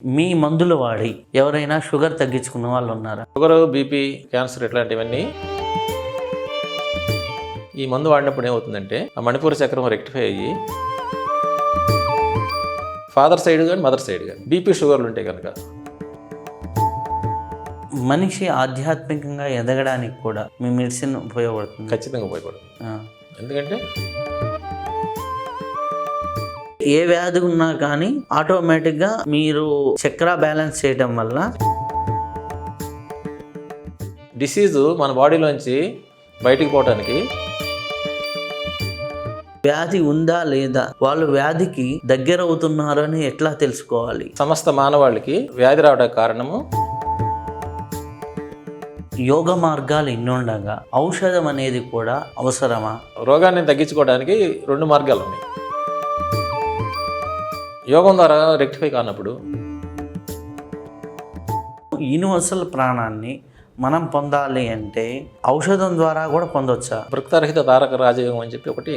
మీ మందులు వాడి ఎవరైనా షుగర్ తగ్గించుకున్న వాళ్ళు ఉన్నారా? షుగర్, బీపీ, క్యాన్సర్ ఇట్లాంటివన్నీ ఈ మందు వాడినప్పుడు ఏమవుతుందంటే ఆ మణిపూర చక్రం రెక్టిఫై అయ్యి ఫాదర్ సైడ్ కానీ మదర్ సైడ్ కానీ బీపీ షుగర్లు ఉంటాయి కనుక మనిషి ఆధ్యాత్మికంగా ఎదగడానికి కూడా మీ మెడిసిన్ ఉపయోగపడుతుంది. ఖచ్చితంగా ఉపయోగపడుతుంది. ఎందుకంటే ఏ వ్యాధి ఉన్నా కానీ ఆటోమేటిక్గా మీరు చక్ర బ్యాలెన్స్ చేయడం వల్ల డిసీజు మన బాడీలోంచి బయటికి పోవడానికి వ్యాధి ఉందా లేదా, వాళ్ళు వ్యాధికి దగ్గర అవుతున్నారు అని ఎట్లా తెలుసుకోవాలి? సమస్త మానవాళికి వ్యాధి రావడానికి కారణము యోగ మార్గాలు ఇన్నుండగా ఔషధం అనేది కూడా అవసరమా? రోగాన్ని తగ్గించుకోవడానికి 2 మార్గాలు ఉన్నాయి. యోగం ద్వారా రెక్టిఫై కానప్పుడు యూనివర్సల్ ప్రాణాన్ని మనం పొందాలి అంటే ఔషధం ద్వారా కూడా పొందొచ్చా? వృక్తరహిత తారక రాజయోగం అని చెప్పి ఒకటి